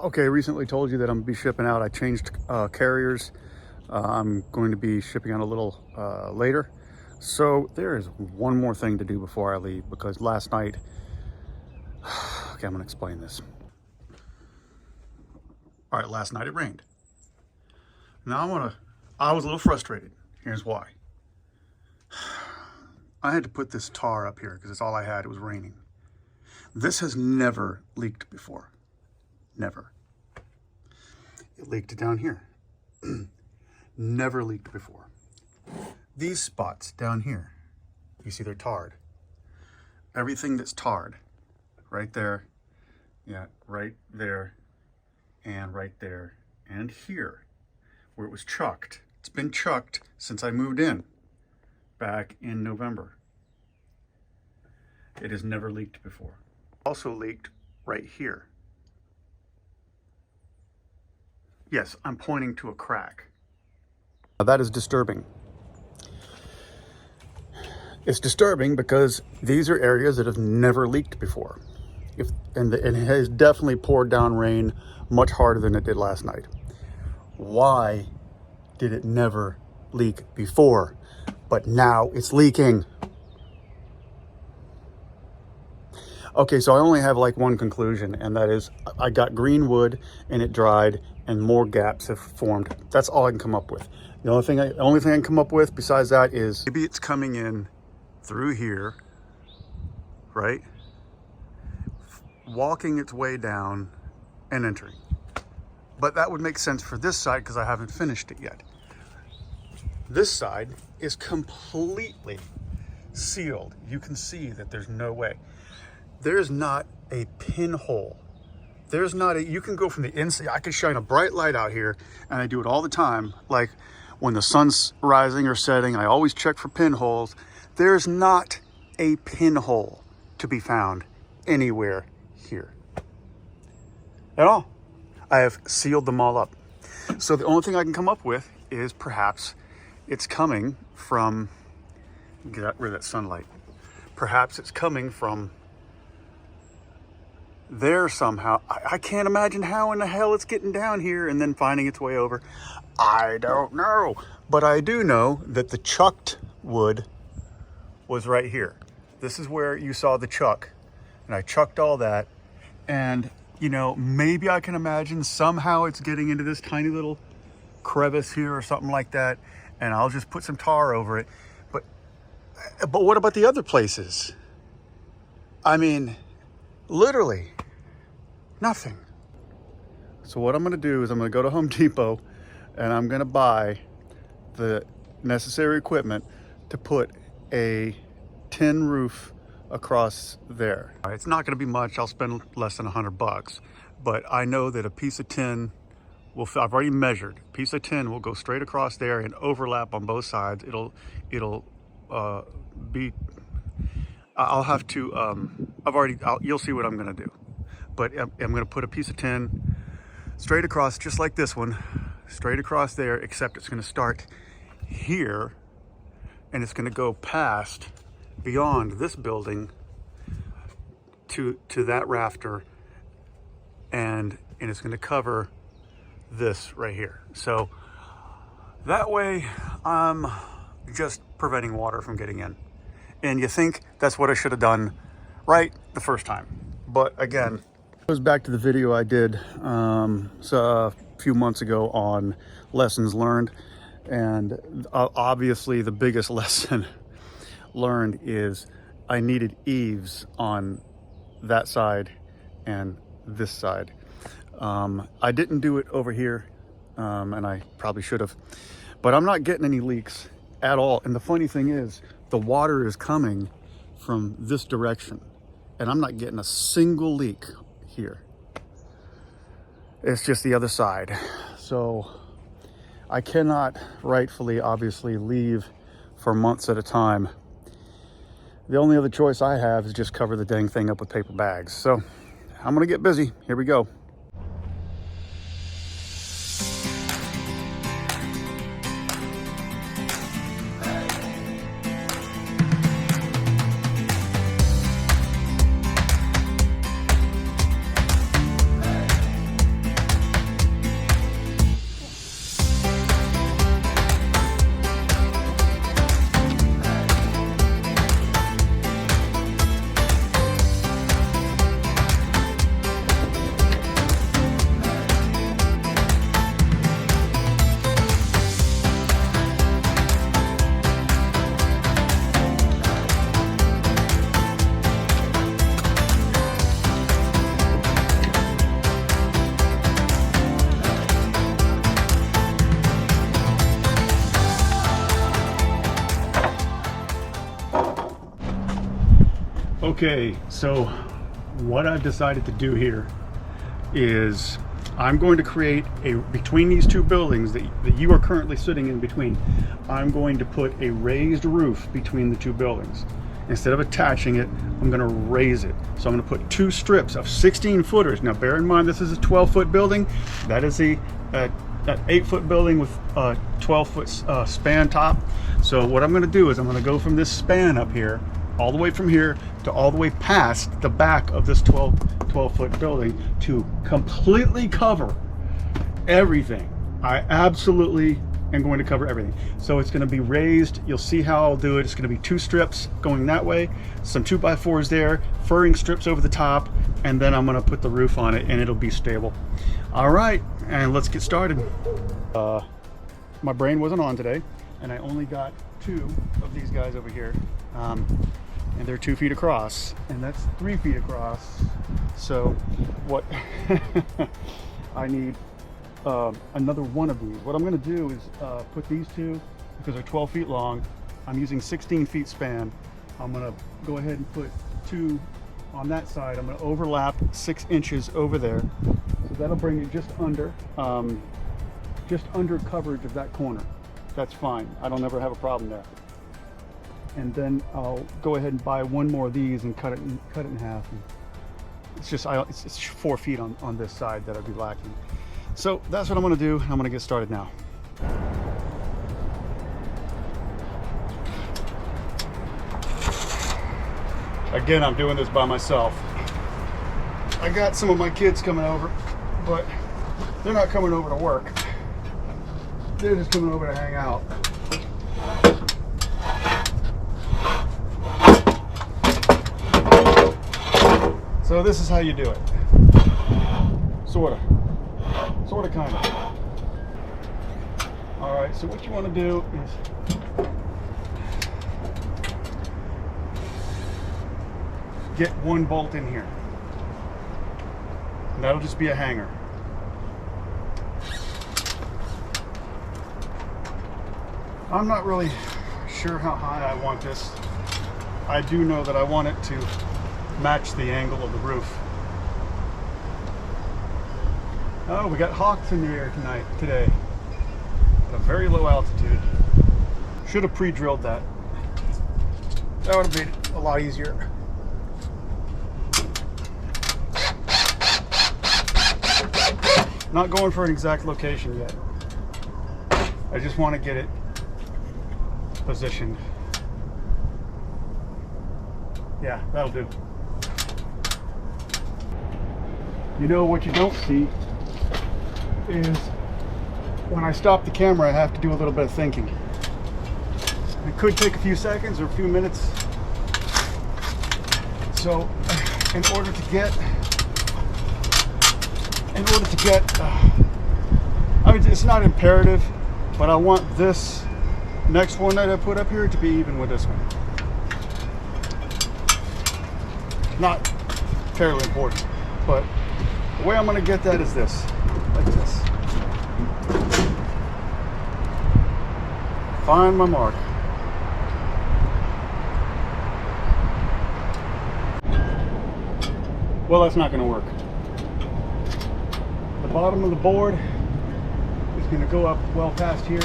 Okay, I recently told you that I'm gonna be shipping out. I changed carriers. I'm going to be shipping out a little later. So there is one more thing to do before I leave, because last night, okay, I'm gonna explain this. All right, last night it rained. Now I was a little frustrated. Here's why. I had to put this tar up here because it's all I had. It was raining. This has never leaked before. Never. It leaked down here. Never leaked before. These spots down here, you see they're tarred. Everything that's tarred, right there, yeah, right there, and right there, and here, where it was chucked. It's been chucked since I moved in back in November. It has never leaked before. Also leaked right here. Yes, I'm pointing to a crack. Now that is disturbing. It's disturbing because these are areas that have never leaked before. And it has definitely poured down rain much harder than it did last night. Why did it never leak before? But now it's leaking. Okay, so I only have like one conclusion, and that is I got green wood and it dried and more gaps have formed. That's all I can come up with. The only thing I can come up with besides that is maybe it's coming in through here, right? Walking its way down and entering. But that would make sense for this side because I haven't finished it yet. This side is completely sealed. You can see that there's no way. There's not a pinhole. There's not a, you can go from the inside. I can shine a bright light out here, and I do it all the time. Like when the sun's rising or setting, I always check for pinholes. There's not a pinhole to be found anywhere here at all. I have sealed them all up. So the only thing I can come up with is perhaps it's coming from, get rid of that sunlight. Perhaps it's coming from there somehow. I can't imagine how in the hell it's getting down here and then finding its way over. I don't know. But I do know that the chucked wood was right here. This is where you saw the chuck. And I chucked all that. And, you know, maybe I can imagine somehow it's getting into this tiny little crevice here or something like that. And I'll just put some tar over it. But what about the other places? I mean, literally nothing. So what I'm going to do is I'm going to go to Home Depot and I'm going to buy the necessary equipment to put a tin roof across there. It's not going to be much. I'll spend less than $100, but I know that a piece of tin will, I've already measured, a piece of tin will go straight across there and overlap on both sides. It'll be, I'll have to, you'll see what I'm going to do. But I'm going to put a piece of tin straight across, just like this one, straight across there, except it's going to start here and it's going to go past, beyond this building to that rafter, and it's going to cover this right here. So that way I'm just preventing water from getting in. And you think that's what I should have done right the first time. But again, it goes back to the video I did a few months ago on lessons learned. And obviously the biggest lesson learned is I needed eaves on that side and this side. I didn't do it over here, and I probably should have. But I'm not getting any leaks at all. And the funny thing is, the water is coming from this direction, and I'm not getting a single leak here. It's just the other side. So I cannot rightfully, obviously, leave for months at a time. The only other choice I have is just cover the dang thing up with paper bags. So I'm gonna get busy. Here we go. Okay, so what I've decided to do here is I'm going to create between these two buildings that you are currently sitting in between, I'm going to put a raised roof between the two buildings. Instead of attaching it, I'm going to raise it. So I'm going to put two strips of 16 footers. Now bear in mind this is a 12-foot building. That is an 8-foot building with a 12-foot span top. So what I'm going to do is I'm going to go from this span up here, all the way from here to all the way past the back of this 12-foot building to completely cover everything. I absolutely am going to cover everything. So it's going to be raised. You'll see how I'll do it. It's going to be two strips going that way, some 2x4s there, furring strips over the top, and then I'm going to put the roof on it and it'll be stable. All right, and let's get started. My brain wasn't on today, and I only got two of these guys over here. And they're 2 feet across, and that's 3 feet across. So what I need another one of these. What I'm going to do is put these two, because they're 12 feet long. I'm using 16 feet span. I'm going to go ahead and put two on that side. I'm going to overlap 6 inches over there, so that'll bring it just under coverage of that corner. That's fine. I don't ever have a problem there. And then I'll go ahead and buy one more of these and cut it in half. And it's 4 feet on this side that I'd be lacking. So that's what I'm going to do. I'm going to get started now. Again, I'm doing this by myself. I got some of my kids coming over, but they're not coming over to work. They're just coming over to hang out. So this is how you do it. Sorta, kinda. All right, so what you wanna do is get one bolt in here. And that'll just be a hanger. I'm not really sure how high I want this. I do know that I want it to match the angle of the roof. Oh, we got hawks in the air today at a very low altitude. Should have pre-drilled that. That would have made it a lot easier. Not going for an exact location yet. I just want to get it positioned. Yeah, that'll do. You know what you don't see is when I stop the camera, I have to do a little bit of thinking. It could take a few seconds or a few minutes. So in order to get, I mean, it's not imperative, but I want this next one that I put up here to be even with this one. Not terribly important, but the way I'm going to get that is this, like this. Find my mark. Well, that's not going to work. The bottom of the board is going to go up well past here,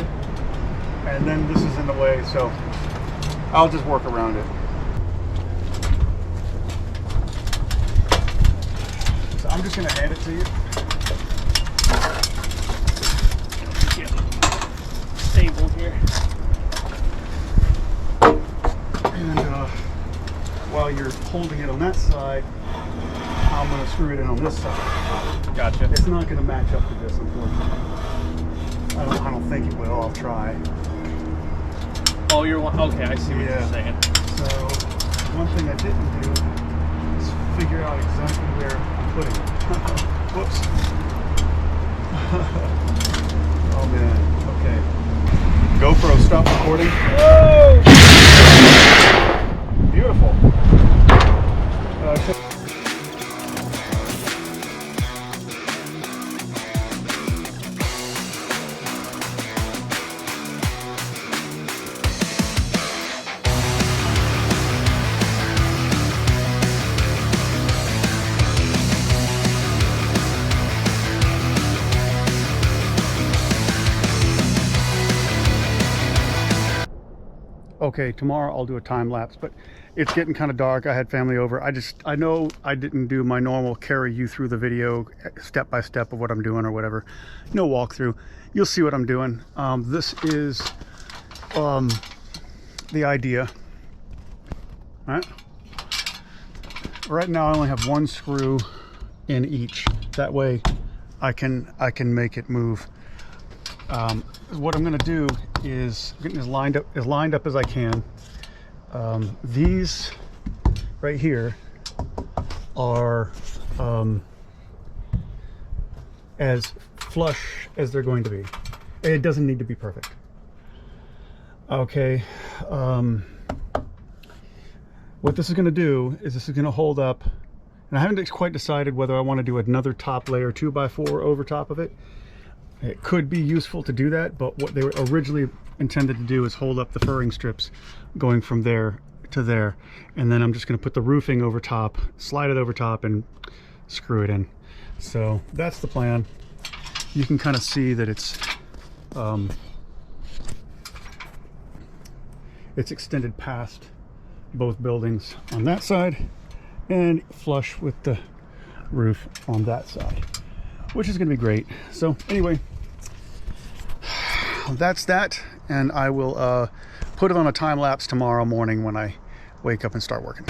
and then this is in the way, so I'll just work around it. So I'm just going to hand it to you. Get stable here. And while you're holding it on that side, I'm going to screw it in on this side. Gotcha. It's not going to match up to this, unfortunately. I don't think it will. I'll try. Oh, you're one. Okay, I see what you're saying. So one thing I didn't do is figure out exactly where I'm putting it. Whoops. Oh man. Okay. GoPro, stop recording. Whoa! Beautiful. okay, tomorrow I'll do a time lapse, but it's getting kind of dark. I had family over. I know I didn't do my normal carry you through the video step by step of what I'm doing or whatever. No walkthrough. You'll see what I'm doing. This is the idea. All right. Right now I only have one screw in each. That way I can make it move. What I'm going to do is getting as lined up as I can. These right here are as flush as they're going to be. It doesn't need to be perfect. Okay. What this is going to do is this is going to hold up, and I haven't quite decided whether I want to do another top layer 2x4 over top of it. It could be useful to do that, but what they were originally intended to do is hold up the furring strips going from there to there, and then I'm just going to put the roofing over top, slide it over top, and screw it in. So that's the plan. You can kind of see that it's extended past both buildings on that side and flush with the roof on that side, which is going to be great. So anyway, that's that, and I will put it on a time lapse tomorrow morning when I wake up and start working.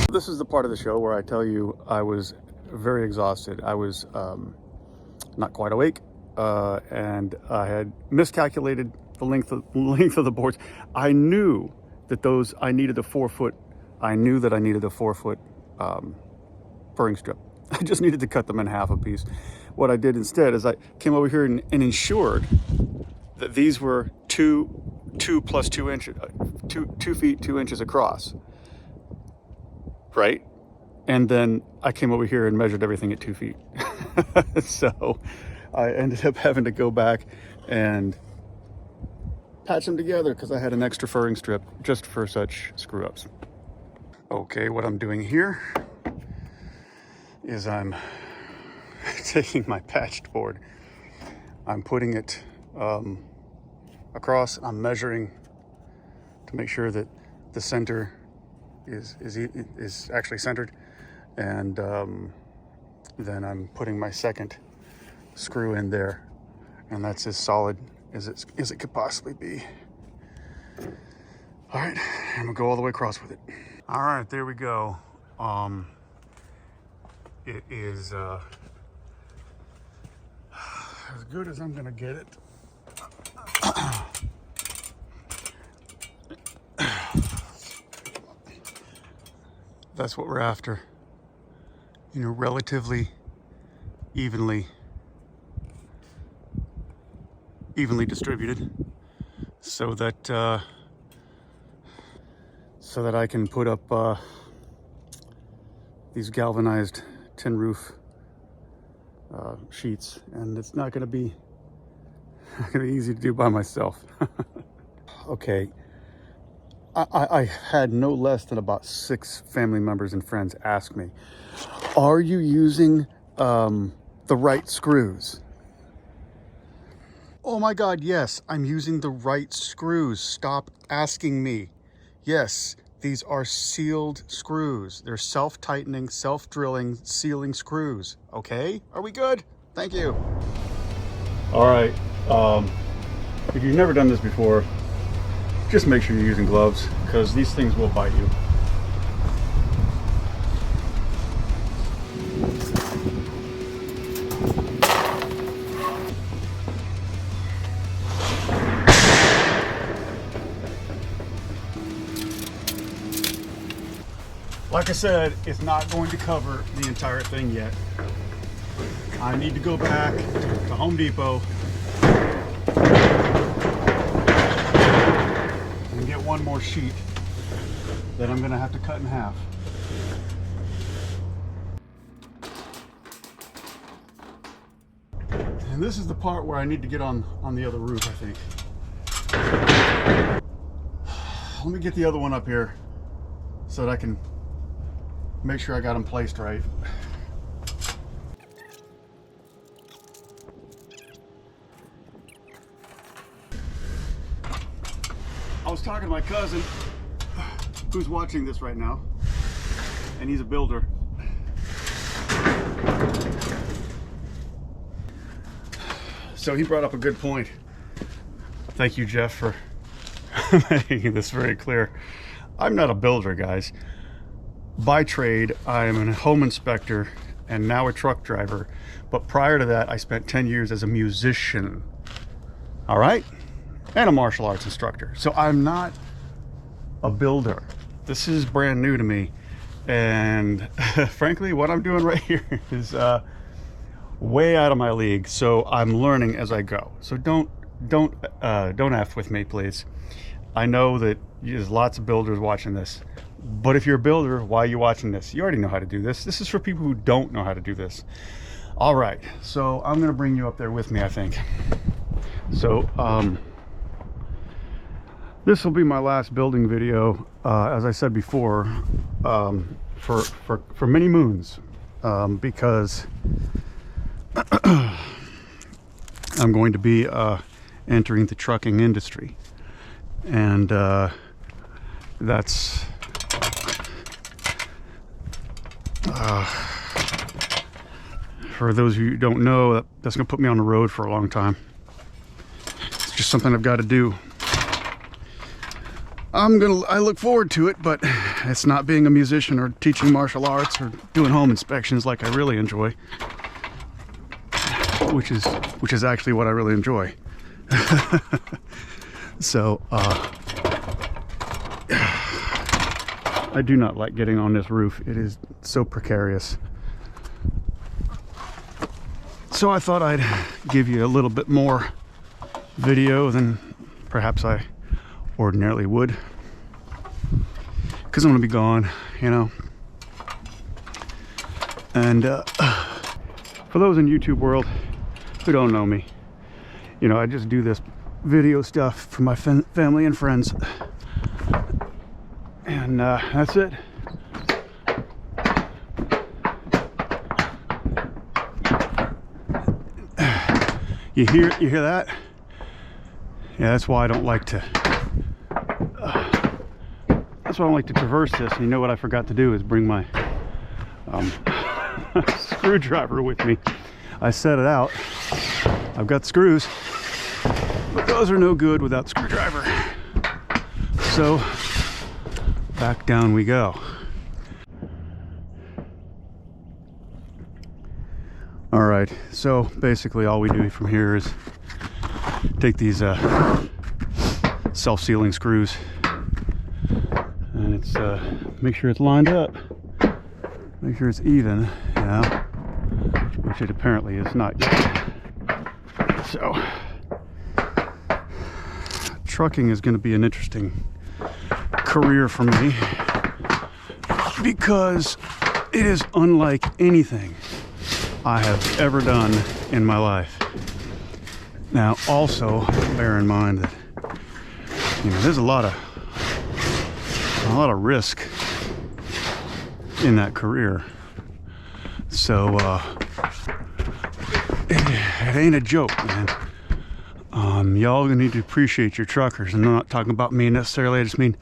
This is the part of the show where I tell you I was very exhausted. I was not quite awake, and I had miscalculated the length of the boards. I knew that I needed a 4 foot. I knew that I needed a 4 foot furring strip. I just needed to cut them in half a piece. What I did instead is I came over here and ensured that these were 2 plus 2 inches, 2 feet 2 inches across. Right? And then I came over here and measured everything at 2 feet. So I ended up having to go back and patch them together because I had an extra furring strip just for such screw ups. Okay, what I'm doing here is I'm taking my patched board, I'm putting it across, I'm measuring to make sure that the center is actually centered, and then I'm putting my second screw in there, and that's as solid as it could possibly be. All right, I'm gonna go all the way across with it. All right, there we go. It is as good as I'm gonna get it. That's what we're after. You know, relatively evenly distributed, so that I can put up these galvanized tin roof sheets, and it's not going to be Gonna be easy to do by myself. Okay, I had no less than about 6 family members and friends ask me, are you using the right screws? Oh my God, yes, I'm using the right screws. Stop asking me. Yes, these are sealed screws. They're self-tightening, self-drilling, sealing screws. Okay, are we good? Thank you. All right, if you've never done this before, just make sure you're using gloves because these things will bite you. Like I said, it's not going to cover the entire thing yet. I need to go back to Home Depot and get one more sheet that I'm gonna have to cut in half. And this is the part where I need to get on the other roof, I think. Let me get the other one up here so that I can make sure I got them placed right. I was talking to my cousin who's watching this right now, and he's a builder. So he brought up a good point. Thank you, Jeff, for making this very clear. I'm not a builder, guys. By trade, I'm a home inspector and now a truck driver. But prior to that, I spent 10 years as a musician. All right? And a martial arts instructor. So I'm not a builder. This is brand new to me. And frankly, what I'm doing right here is way out of my league. So I'm learning as I go. So don't F with me, please. I know that there's lots of builders watching this. But if you're a builder, why are you watching this? You already know how to do this. This is for people who don't know how to do this. All right, so I'm gonna bring you up there with me, I think. So this will be my last building video, as I said before, for many moons, because I'm going to be entering the trucking industry, and that's for those of you who don't know, that's gonna put me on the road for a long time. It's just something I've got to do. I look forward to it, but it's not being a musician or teaching martial arts or doing home inspections like I really enjoy, which is actually what I really enjoy. So I do not like getting on this roof. It is so precarious. So I thought I'd give you a little bit more video than perhaps I ordinarily would, because I'm gonna be gone, you know. And for those in YouTube world who don't know me, you know, I just do this video stuff for my family and friends, and that's it. You hear that? Yeah, that's why I don't like to. That's why I don't like to traverse this. And you know what I forgot to do is bring my screwdriver with me. I set it out. I've got screws, but those are no good without screwdriver. So back down we go. All right, so basically all we do from here is take these self-sealing screws, and it's make sure it's lined up, make sure it's even, you know, which it apparently is not yet. So trucking is going to be an interesting career for me, because it is unlike anything I have ever done in my life. Now, also bear in mind that there's a lot of risk in that career. So it ain't a joke, man. Y'all need to appreciate your truckers. And I'm not talking about me necessarily. I just mean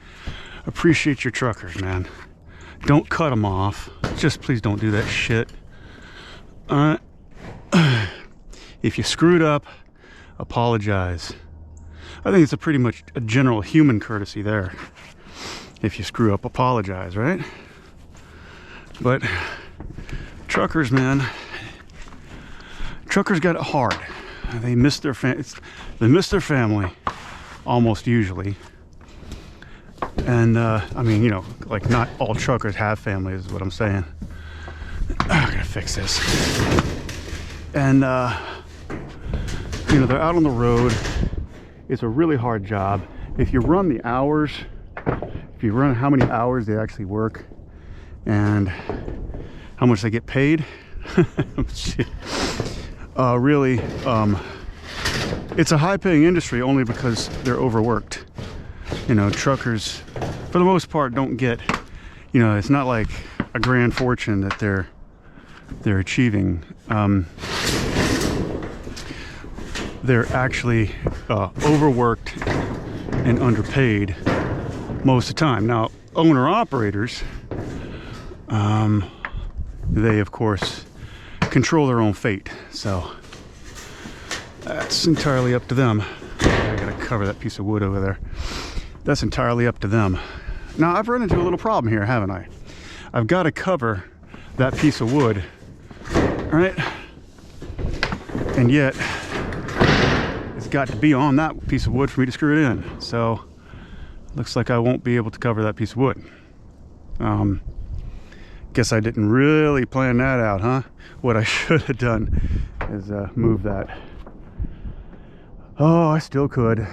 appreciate your truckers, man. Don't cut them off. Just please don't do that shit. If you screwed up, apologize. I think it's a pretty much a general human courtesy there. If you screw up, apologize, right? But truckers, man, truckers got it hard. They miss their family almost usually. And I mean, like not all truckers have families is what I'm saying. I gotta fix this. And they're out on the road. It's a really hard job. If you run the hours, if you run how many hours they actually work and how much they get paid, really, it's a high-paying industry only because they're overworked. Truckers, for the most part, don't get, it's not like a grand fortune that they're achieving. They're actually overworked and underpaid most of the time. Now, owner-operators, they, of course, control their own fate. So that's entirely up to them. I gotta cover that piece of wood over there. That's entirely up to them. Now, I've run into a little problem here, haven't I? I've got to cover that piece of wood, right? And yet, it's got to be on that piece of wood for me to screw it in. So, looks like I won't be able to cover that piece of wood. Guess I didn't really plan that out, huh? What I should have done is move that. Oh, I still could.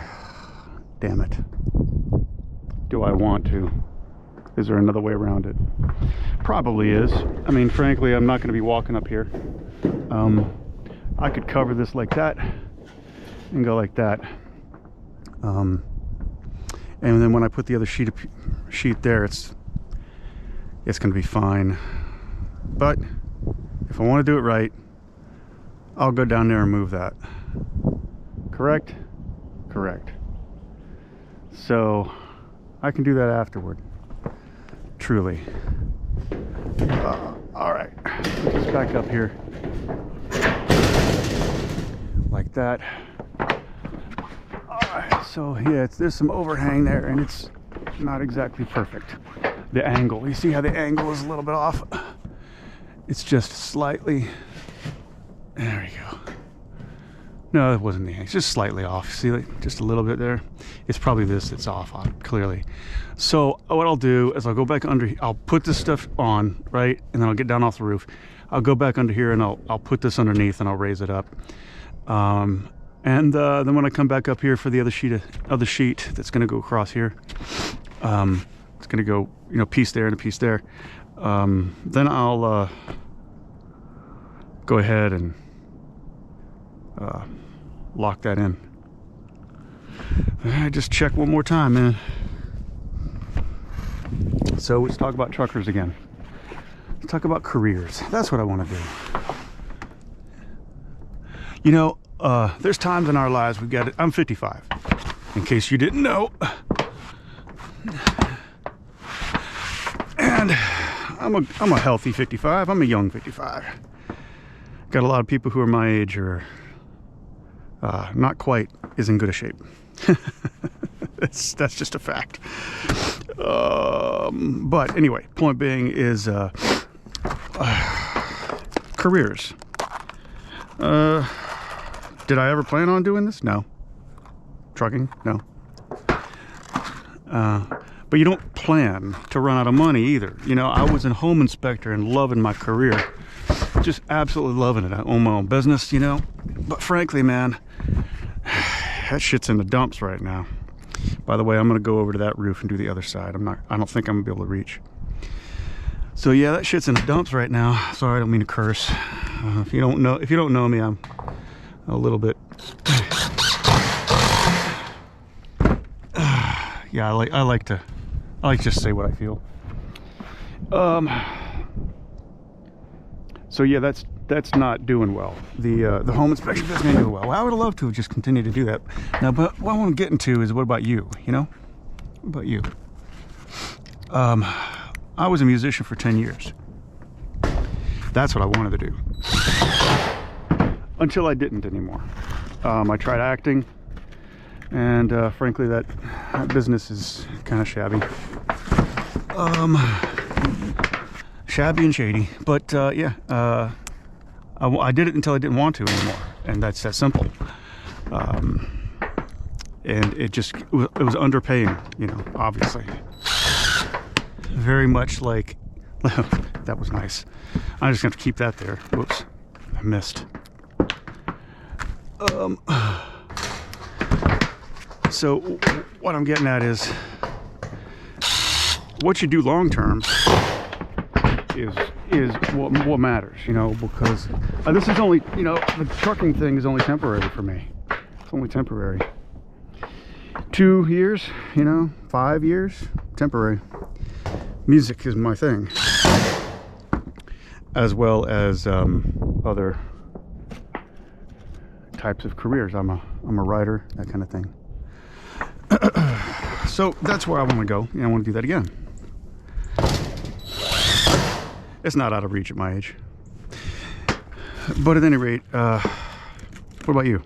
Damn it. Do I want to? Is there another way around it? Probably is. I mean, frankly, I'm not going to be walking up here. I could cover this like that and go like that. And then when I put the other sheet there, it's going to be fine. But if I want to do it right, I'll go down there and move that. Correct? Correct. So I can do that afterward. Truly. All right. Let's back up here. Like that. All right. So yeah, there's some overhang there, and it's not exactly perfect. The angle. You see how the angle is a little bit off? It's just slightly. There we go. No, it wasn't the angle. It's just slightly off. See, like, just a little bit there. It's probably this that's off clearly. So what I'll do is I'll go back under. I'll put this stuff on, right, and then I'll get down off the roof. I'll go back under here and I'll put this underneath and I'll raise it up. And then when I come back up here for the other sheet that's going to go across here, it's going to go, piece there and a piece there. Then I'll go ahead and lock that in. Just check one more time, man. So let's talk about truckers again. Let's talk about careers. That's what I want to do. There's times in our lives we got it. I'm 55, in case you didn't know. And I'm a healthy 55. I'm a young 55. Got a lot of people who are my age or not quite as in good a shape. That's just a fact. But anyway, point being is careers. Did I ever plan on doing this? No. Trucking? No. But you don't plan to run out of money either. I was a home inspector and loving my career. Just absolutely loving it. I own my own business, But frankly, man, that shit's in the dumps right now. By the way, I'm going to go over to that roof and do the other side. I don't think I'm going to be able to reach. So yeah, that shit's in the dumps right now. Sorry, I don't mean to curse. If you don't know me, I'm a little bit yeah, I like to just say what I feel. So yeah, that's not doing well. The home inspection isn't going to do well. I would have loved to have just continued to do that. Now, but what I want to get into is, what about you? You know, what about you? I was a musician for 10 years. That's what I wanted to do. Until I didn't anymore. I tried acting, and frankly, that business is kind of shabby. Shabby and shady, but yeah, I did it until I didn't want to anymore, and that's that simple. And it was underpaying, you know, obviously. Very much like, that was nice. I'm just gonna have to keep that there. Whoops, I missed. So what I'm getting at is, what you do long term is what matters, you know, because this is only, you know, the trucking thing is only temporary for me. It's only temporary. 2 years, you know, 5 years, temporary. Music is my thing, as well as other types of careers. I'm a writer, that kind of thing. So that's where I want to go, and I want to do that again. It's not out of reach at my age. But at any rate, what about you?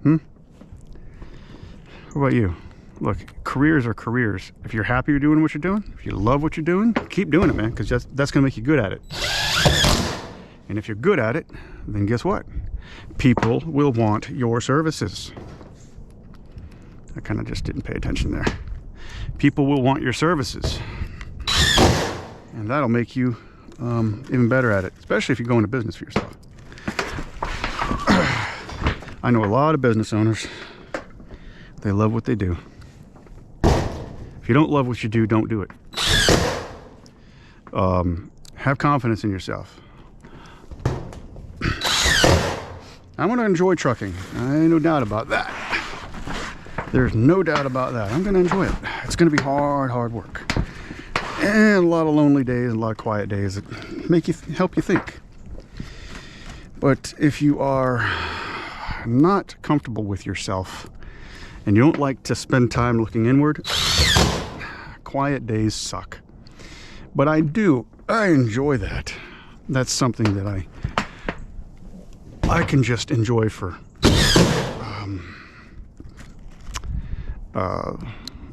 What about you? Look, careers are careers. If you're happy you're doing what you're doing, if you love what you're doing, keep doing it, man, because that's going to make you good at it. And if you're good at it, then guess what? People will want your services. I kind of just didn't pay attention there. People will want your services. And that'll make you even better at it, especially if you go into business for yourself. I know a lot of business owners. They love what they do. If you don't love what you do, don't do it. Have confidence in yourself. I'm going to enjoy trucking. I ain't no doubt about that. There's no doubt about that. I'm going to enjoy it. It's going to be hard work. And a lot of lonely days, and a lot of quiet days that make you help you think. But if you are not comfortable with yourself and you don't like to spend time looking inward, quiet days suck. But I enjoy that. That's something that I can just enjoy for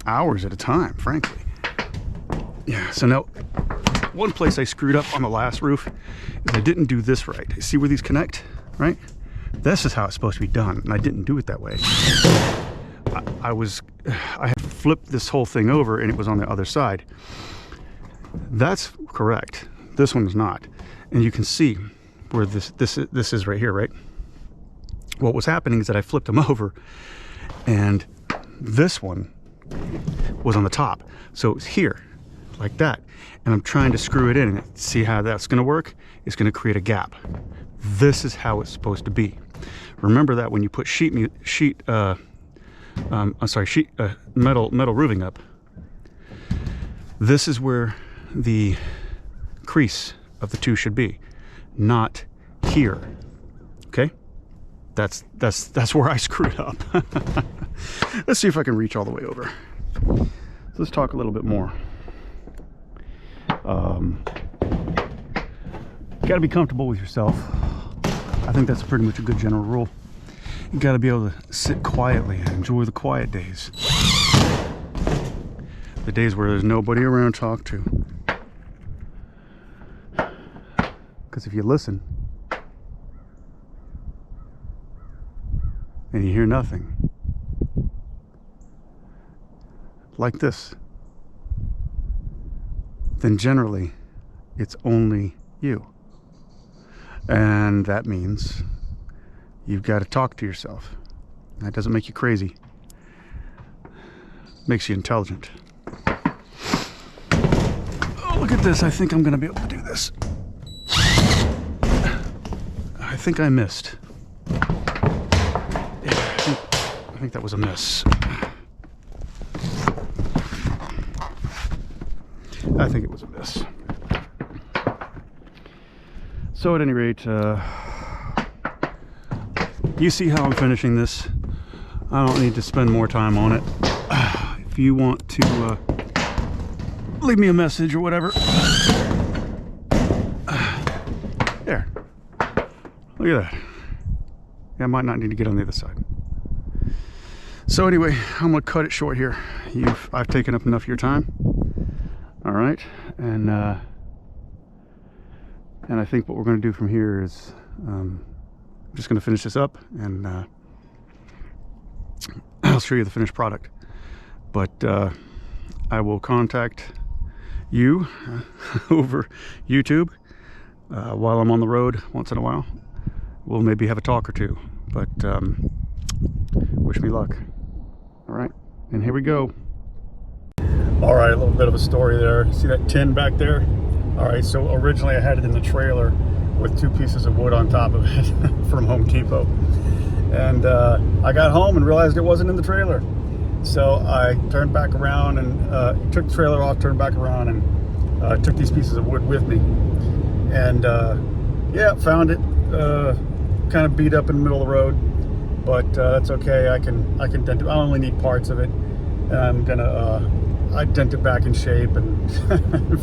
hours at a time, frankly. Yeah, so now, one place I screwed up on the last roof is I didn't do this right. See where these connect, right? This is how it's supposed to be done, and I didn't do it that way. I had flipped this whole thing over, and it was on the other side. That's correct. This one's not. And you can see where this is right here, right? What was happening is that I flipped them over, and this one was on the top. So it's here, like that. And I'm trying to screw it in, and see how that's gonna work? It's gonna create a gap. This is how it's supposed to be. Remember that when you put metal roofing up, this is where the crease of the two should be, not here. Okay? That's where I screwed up. Let's see if I can reach all the way over. So let's talk a little bit more. You got to be comfortable with yourself. I think that's pretty much a good general rule. You got to be able to sit quietly and enjoy the quiet days. The days where there's nobody around to talk to. Because if you listen and you hear nothing, like this, then generally it's only you. And that means you've got to talk to yourself. That doesn't make you crazy. Makes you intelligent. Oh, look at this. I think I'm going to be able to do this. I think I missed. Yeah, I think that was a miss. I think it was a miss. So at any rate, you see how I'm finishing this. I don't need to spend more time on it. If you want to leave me a message or whatever. There. Look at that. Yeah, I might not need to get on the other side. So anyway, I'm gonna cut it short here. I've taken up enough of your time. All right, and I think what we're gonna do from here is I'm just gonna finish this up, and I'll show you the finished product. But I will contact you over YouTube while I'm on the road once in a while. We'll maybe have a talk or two, but wish me luck. All right, and here we go. All right, a little bit of a story there. See that tin back there? All right, so originally I had it in the trailer with 2 pieces of wood on top of it from Home Depot. And I got home and realized it wasn't in the trailer. So I turned back around and took the trailer off, turned back around, and took these pieces of wood with me. And yeah, found it kind of beat up in the middle of the road, but that's okay. I can dent it. I only need parts of it, and I'm gonna I dent it back in shape and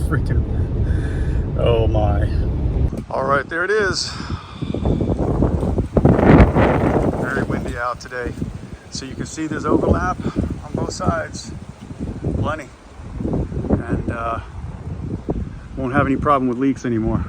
freaking, oh my. All right, there it is. Very windy out today, so you can see there's overlap on both sides, plenty, and won't have any problem with leaks anymore.